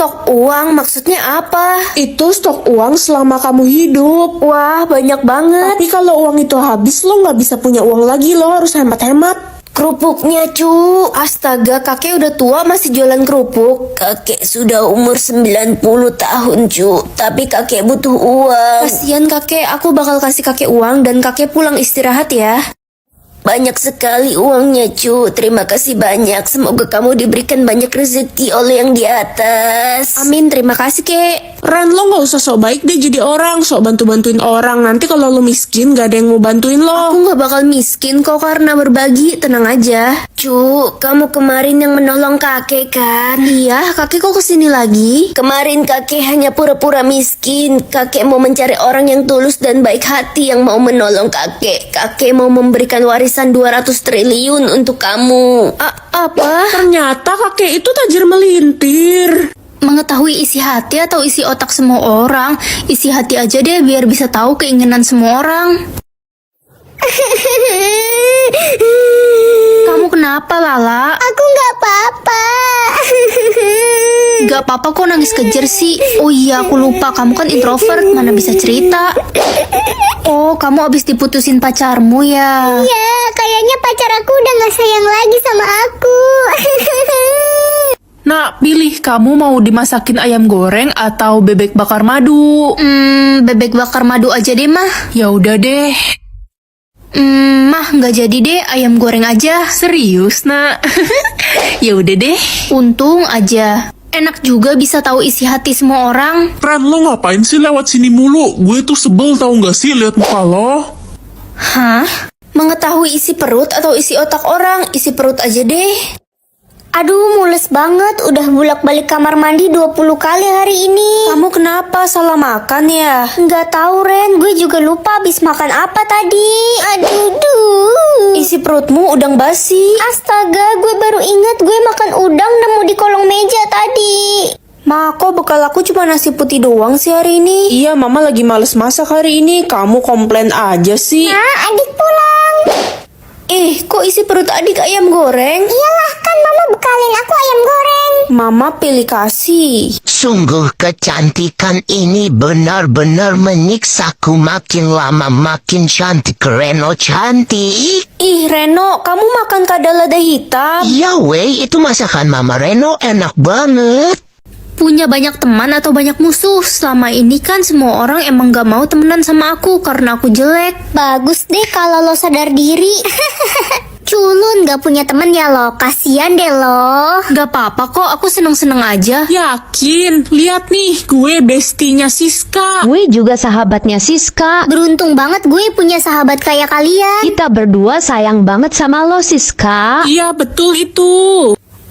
Stok uang maksudnya apa? Itu stok uang selama kamu hidup. Wah, banyak banget. Tapi kalau uang itu habis, lo nggak bisa punya uang lagi, lo harus hemat-hemat. Kerupuknya cu, astaga kakek udah tua masih jualan kerupuk. Kakek sudah umur 90 tahun cu, tapi kakek butuh uang. Kasian kakek, aku bakal kasih kakek uang dan kakek pulang istirahat ya. Banyak sekali uangnya cu, terima kasih banyak. Semoga kamu diberikan banyak rezeki oleh yang di atas. Amin, terima kasih kek. Ren, lo nggak usah sok baik deh jadi orang, sok bantu-bantuin orang. Nanti kalau lo miskin, gak ada yang mau bantuin lo. Aku gak bakal miskin kok karena berbagi, tenang aja. Cu, kamu kemarin yang menolong kakek kan? Iya, kakek kok kesini lagi? Kemarin kakek hanya pura-pura miskin. Kakek mau mencari orang yang tulus dan baik hati yang mau menolong kakek. Kakek mau memberikan warisan 200 triliun untuk kamu. Apa? Ternyata kakek itu tajir melintir. Mengetahui isi hati atau isi otak semua orang, isi hati aja deh biar bisa tahu keinginan semua orang. Kamu kenapa, Lala? Aku nggak apa-apa. Gak apa-apa kok nangis kejer sih. Oh iya, aku lupa, kamu kan introvert, mana bisa cerita. Oh, kamu abis diputusin pacarmu ya? Ya, kayaknya pacar aku udah nggak sayang lagi sama aku. Nak, pilih kamu mau dimasakin ayam goreng atau bebek bakar madu. Bebek bakar madu aja deh, Mah. Ya udah deh. Mah, nggak jadi deh, ayam goreng aja. Serius, Nak? Ya udah deh. Untung aja. Enak juga bisa tahu isi hati semua orang. Ren, lo ngapain sih lewat sini mulu? Gue tuh sebel tau gak sih liat muka lo? Hah? Mengetahui isi perut atau isi otak orang, isi perut aja deh. Aduh, mules banget. Udah bolak-balik kamar mandi 20 kali hari ini. Kamu kenapa? Salah makan ya? Nggak tahu, Ren. Gue juga lupa habis makan apa tadi. Aduh. Isi perutmu udang basi. Astaga, gue baru ingat gue makan udang nemu di kolong meja tadi. Ma, kok bekal aku cuma nasi putih doang sih hari ini? Iya, mama lagi males masak hari ini. Kamu komplain aja sih. Nah, adik pulang. Kok isi perut adik ayam goreng? Iyalah, kan mama bekalin aku ayam goreng. Mama pilih kasih. Sungguh kecantikan ini benar-benar menyiksaku, makin lama makin cantik. Reno cantik. Ih, Reno, kamu makan kadal lada hitam? Ya weh, itu masakan Mama Reno enak banget. Punya banyak teman atau banyak musuh? Selama ini kan semua orang emang gak mau temenan sama aku karena aku jelek. Bagus deh kalau lo sadar diri. Culun gak punya temen ya lo. Kasian deh lo. Gak apa-apa kok, aku seneng-seneng aja. Yakin? Lihat nih, gue bestinya Siska. Gue juga sahabatnya Siska. Beruntung banget gue punya sahabat kayak kalian. Kita berdua sayang banget sama lo, Siska. Iya, betul itu.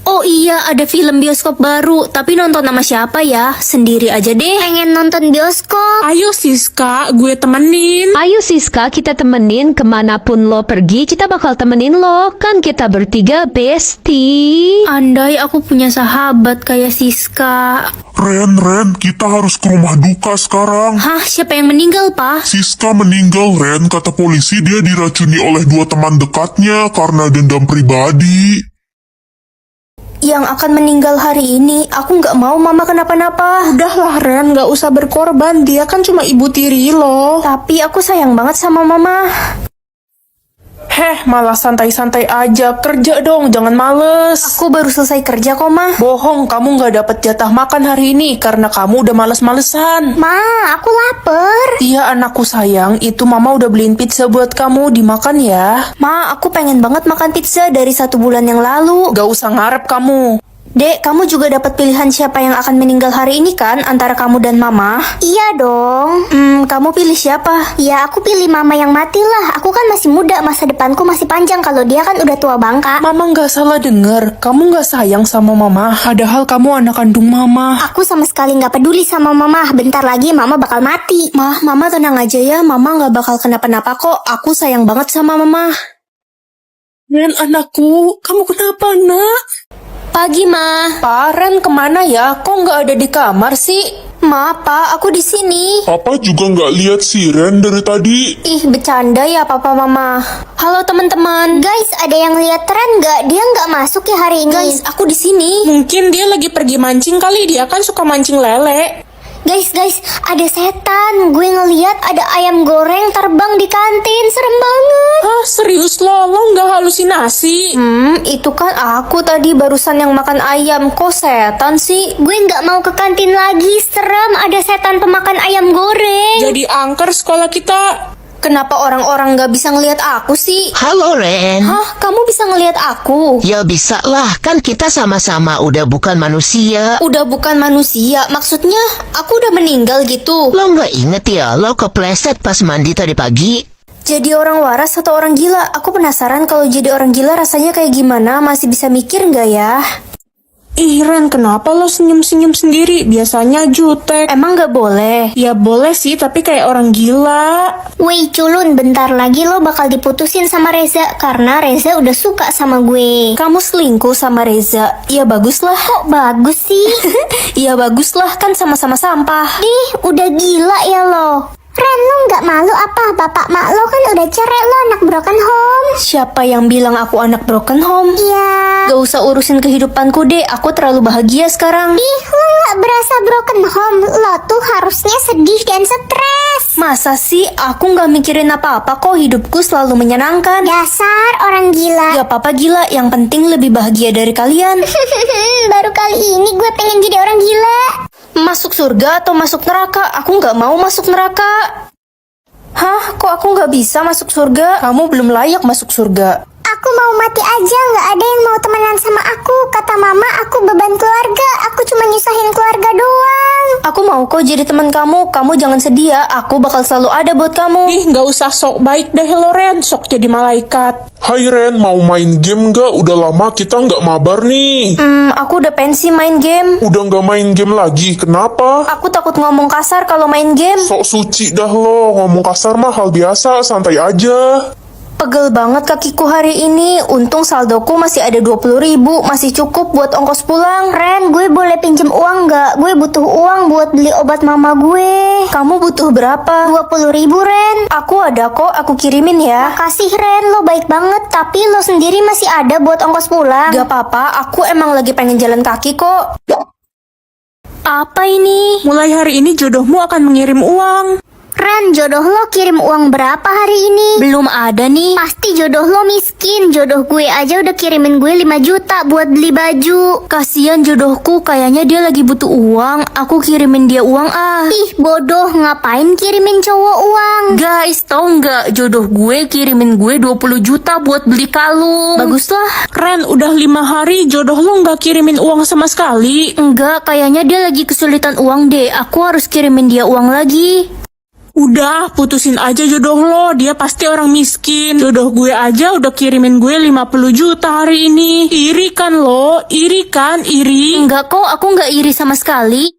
Oh iya, ada film bioskop baru. Tapi nonton sama siapa ya? Sendiri aja deh. Pengen nonton bioskop. Ayo Siska, gue temenin. Ayo Siska, kita temenin kemanapun lo pergi, kita bakal temenin lo. Kan kita bertiga bestie. Andai aku punya sahabat kayak Siska. Ren, kita harus ke rumah duka sekarang. Hah, siapa yang meninggal, Pa? Siska meninggal, Ren. Kata polisi dia diracuni oleh 2 teman dekatnya karena dendam pribadi. Yang akan meninggal hari ini, aku nggak mau mama kenapa-napa. Udahlah Ren, gak usah berkorban. Dia kan cuma ibu tiri lo. Tapi aku sayang banget sama mama. Heh, malah santai-santai aja. Kerja dong, jangan males. Aku baru selesai kerja kok, Ma. Bohong, kamu gak dapet jatah makan hari ini karena kamu udah males-malesan. Ma, aku lapar. Iya anakku sayang, itu mama udah beliin pizza buat kamu, dimakan ya. Ma, aku pengen banget makan pizza dari 1 bulan yang lalu. Gak usah ngarep kamu. Dek, kamu juga dapat pilihan siapa yang akan meninggal hari ini kan? Antara kamu dan mama? Iya dong. Kamu pilih siapa? Ya aku pilih mama yang mati lah. Aku kan masih muda, masa depanku masih panjang. Kalau dia kan udah tua bangka. Mama gak salah denger, kamu gak sayang sama mama. Padahal kamu anak kandung mama. Aku sama sekali nggak peduli sama mama. Bentar lagi mama bakal mati. Ma, mama tenang aja ya. Mama gak bakal kenapa-napa kok. Aku sayang banget sama mama. Ren anakku, kamu kenapa nak? Pagi, Ma. Pak, Ren kemana ya? Kok nggak ada di kamar sih? Ma, Pa, aku di sini. Papa juga nggak lihat si Ren dari tadi. Ih, bercanda ya Papa Mama. Halo teman-teman. Guys, ada yang lihat Ren nggak? Dia nggak masuk ya hari ini. Guys, aku di sini. Mungkin dia lagi pergi mancing kali, dia kan suka mancing lele. Guys, ada setan. Gue ngeliat ada ayam goreng terbang di kantin. Serem banget. Hah, serius lo nggak halusinasi? Itu kan aku tadi barusan yang makan ayam. Kok setan sih? Gue nggak mau ke kantin lagi. Serem, ada setan pemakan ayam goreng. Jadi angker sekolah kita. Kenapa orang-orang nggak bisa ngelihat aku sih? Halo Ren. Hah, kamu bisa ngelihat aku? Ya bisa lah, kan kita sama-sama udah bukan manusia. Udah bukan manusia, maksudnya aku udah meninggal gitu. Lo nggak inget ya, lo kepleset pas mandi tadi pagi? Jadi orang waras atau orang gila? Aku penasaran kalau jadi orang gila rasanya kayak gimana, masih bisa mikir nggak ya? Ih Ren, kenapa lo senyum-senyum sendiri? Biasanya jutek. Emang nggak boleh? Ya boleh sih, tapi kayak orang gila. Wih culun, bentar lagi lo bakal diputusin sama Reza karena Reza udah suka sama gue. Kamu selingkuh sama Reza? Ya baguslah. Kok bagus sih? Ya baguslah, kan sama-sama sampah. Ih, udah gila ya lo. Ren, lo nggak malu apa? Bapak mak lo kan udah cerai, lo anak broken home. Siapa yang bilang aku anak broken home? Iya. Gak usah urusin kehidupanku deh, aku terlalu bahagia sekarang. Ih, lo nggak berasa broken home. Lo tuh harusnya sedih dan stres. Masa sih aku nggak mikirin apa-apa kok, hidupku selalu menyenangkan. Dasar orang gila. Gak apa-apa gila, yang penting lebih bahagia dari kalian. Baru kali ini gue pengen jadi orang gila. Masuk surga atau masuk neraka? Aku nggak mau masuk neraka. Hah? Kok aku nggak bisa masuk surga? Kamu belum layak masuk surga. Aku mau mati aja, nggak ada yang mau temenan sama aku. Kata mama, aku beban keluarga. Aku cuma nyusahin keluarga doang. Aku mau kok jadi teman kamu. Kamu jangan sedih ya. Aku bakal selalu ada buat kamu. Ih, nggak usah sok baik deh lo Ren, sok jadi malaikat. Hai Ren, mau main game nggak? Udah lama kita nggak mabar nih. Aku udah pensi main game. Udah nggak main game lagi, kenapa? Aku takut ngomong kasar kalau main game. Sok suci dah lo, ngomong kasar mah hal biasa, santai aja. Pegel banget kakiku hari ini. Untung saldoku masih ada 20.000, masih cukup buat ongkos pulang. Ren, gue boleh pinjem uang nggak? Gue butuh uang buat beli obat mama gue. Kamu butuh berapa? 20.000 Ren. Aku ada kok, aku kirimin ya. Makasih Ren, lo baik banget. Tapi lo sendiri masih ada buat ongkos pulang. Gak apa-apa, aku emang lagi pengen jalan kaki kok. Apa ini? Mulai hari ini jodohmu akan mengirim uang. Ren, jodoh lo kirim uang berapa hari ini? Belum ada nih. Pasti jodoh lo miskin. Jodoh gue aja udah kirimin gue 5 juta buat beli baju. Kasian jodohku, kayaknya dia lagi butuh uang. Aku kirimin dia uang ah. Ih, bodoh, ngapain kirimin cowok uang? Guys, tau nggak, jodoh gue kirimin gue 20 juta buat beli kalung. Baguslah. Ren, udah 5 hari jodoh lo nggak kirimin uang sama sekali. Enggak, kayaknya dia lagi kesulitan uang deh. Aku harus kirimin dia uang lagi. Udah, putusin aja jodoh lo, dia pasti orang miskin. Jodoh gue aja udah kirimin gue 50 juta hari ini. Iri kan lo? Iri kan? Iri? Enggak kok, aku nggak iri sama sekali.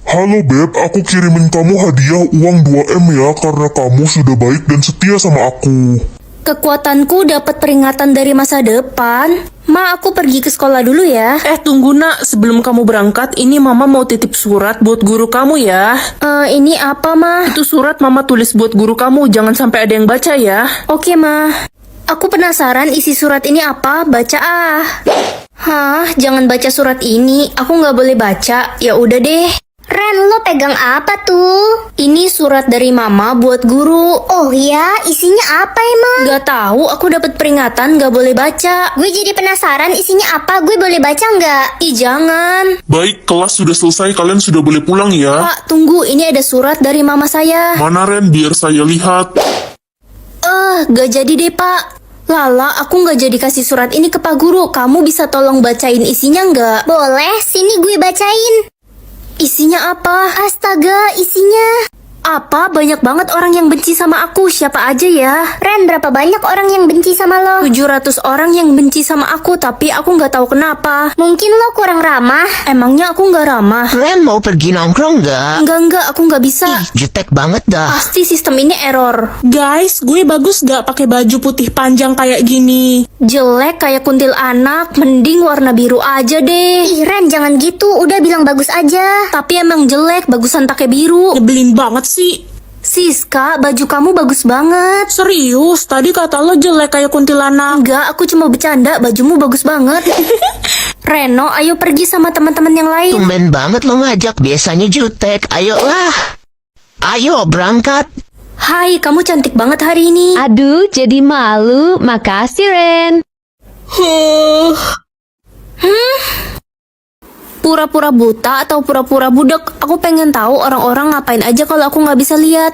Halo Beb, aku kirimin kamu hadiah uang 2M ya, karena kamu sudah baik dan setia sama aku. Kekuatanku dapat peringatan dari masa depan. Ma, aku pergi ke sekolah dulu ya. Tunggu nak, sebelum kamu berangkat, ini mama mau titip surat buat guru kamu ya. Ini apa, Ma? Itu surat mama tulis buat guru kamu, jangan sampai ada yang baca ya. Oke, Ma. Aku penasaran isi surat ini apa, baca ah. Hah, jangan baca surat ini, aku nggak boleh baca. Ya udah deh. Ren, lo pegang apa tuh? Ini surat dari mama buat guru. Oh ya, isinya apa emang? Gak tahu, aku dapat peringatan gak boleh baca. Gue jadi penasaran isinya apa, gue boleh baca nggak? Ih, jangan. Baik, kelas sudah selesai, kalian sudah boleh pulang ya. Pak, tunggu, ini ada surat dari mama saya. Mana Ren, biar saya lihat. Gak jadi deh, Pak. Lala, aku nggak jadi kasih surat ini ke Pak Guru. Kamu bisa tolong bacain isinya nggak? Boleh, sini gue bacain. Isinya apa? Astaga, isinya. Apa? Banyak banget orang yang benci sama aku. Siapa aja ya? Ren, berapa banyak orang yang benci sama lo? 700 orang yang benci sama aku, tapi aku nggak tahu kenapa. Mungkin lo kurang ramah. Emangnya aku nggak ramah? Ren mau pergi nongkrong nggak? Enggak, aku nggak bisa. Jutek banget dah. Pasti sistem ini error. Guys, gue bagus gak pakai baju putih panjang kayak gini? Jelek kayak kuntilanak, mending warna biru aja deh. Ih, Ren, jangan gitu. Udah bilang bagus aja. Tapi emang jelek, bagusan pakai biru. Nyebelin banget sih. Siska, baju kamu bagus banget. Serius, tadi kata lo jelek kayak kuntilanak. Enggak, aku cuma bercanda, bajumu bagus banget. Reno, ayo pergi sama teman-teman yang lain. Tumben banget lo ngajak, biasanya jutek. Ayolah. Ayo berangkat. Hai, kamu cantik banget hari ini. Aduh, jadi malu. Makasih, Ren. Pura-pura buta atau pura-pura budak? Aku pengen tahu orang-orang ngapain aja kalau aku nggak bisa lihat.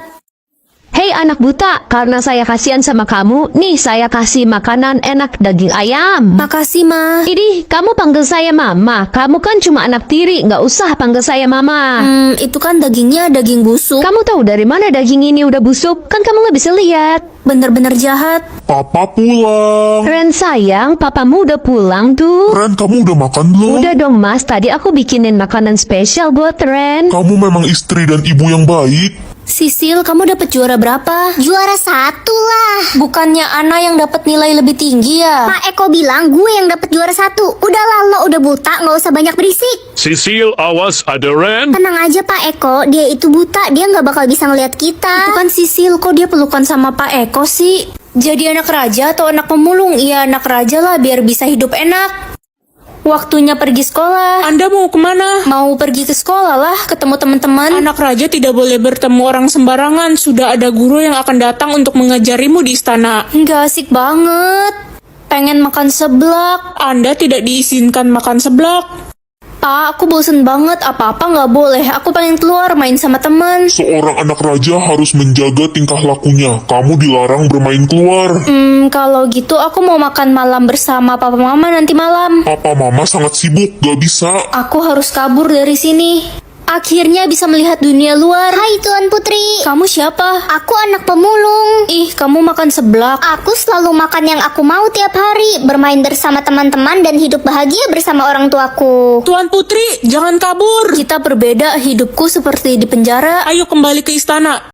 Hei anak buta, karena saya kasihan sama kamu, nih saya kasih makanan enak daging ayam. Makasih, Ma. Idih, kamu panggil saya mama. Kamu kan cuma anak tiri, nggak usah panggil saya mama. Itu kan dagingnya daging busuk. Kamu tahu dari mana daging ini udah busuk? Kan kamu nggak bisa lihat. Bener-bener jahat. Papa pulang. Ren sayang, papamu udah pulang tuh. Ren, kamu udah makan belum? Udah dong mas, tadi aku bikinin makanan spesial buat Ren. Kamu memang istri dan ibu yang baik. Sisil, kamu dapat juara berapa? Juara 1 lah. Bukannya Ana yang dapat nilai lebih tinggi ya? Pak Eko bilang gue yang dapat juara 1. Udahlah, lo udah buta, nggak usah banyak berisik. Sisil, awas ada Ren. Tenang aja Pak Eko, dia itu buta, dia nggak bakal bisa ngeliat kita. Itu kan Sisil, kok dia pelukan sama Pak Eko sih? Jadi anak raja atau anak pemulung? Iya, anak raja lah biar bisa hidup enak. Waktunya pergi sekolah. Anda mau kemana? Mau pergi ke sekolah lah, ketemu teman-teman. Anak raja tidak boleh bertemu orang sembarangan. Sudah ada guru yang akan datang untuk mengajarimu di istana. Nggak asik banget. Pengen makan seblak. Anda tidak diizinkan makan seblak. Pak, aku bosen banget. Apa-apa nggak boleh. Aku pengen keluar main sama teman. Seorang anak raja harus menjaga tingkah lakunya. Kamu dilarang bermain keluar. Kalau gitu aku mau makan malam bersama papa mama nanti malam. Papa mama sangat sibuk, gak bisa. Aku harus kabur dari sini. Akhirnya bisa melihat dunia luar. Hai Tuan Putri. Kamu siapa? Aku anak pemulung. Ih, kamu makan seblak. Aku selalu makan yang aku mau tiap hari, bermain bersama teman-teman dan hidup bahagia bersama orang tuaku. Tuan Putri, jangan kabur. Kita berbeda, hidupku seperti di penjara. Ayo kembali ke istana.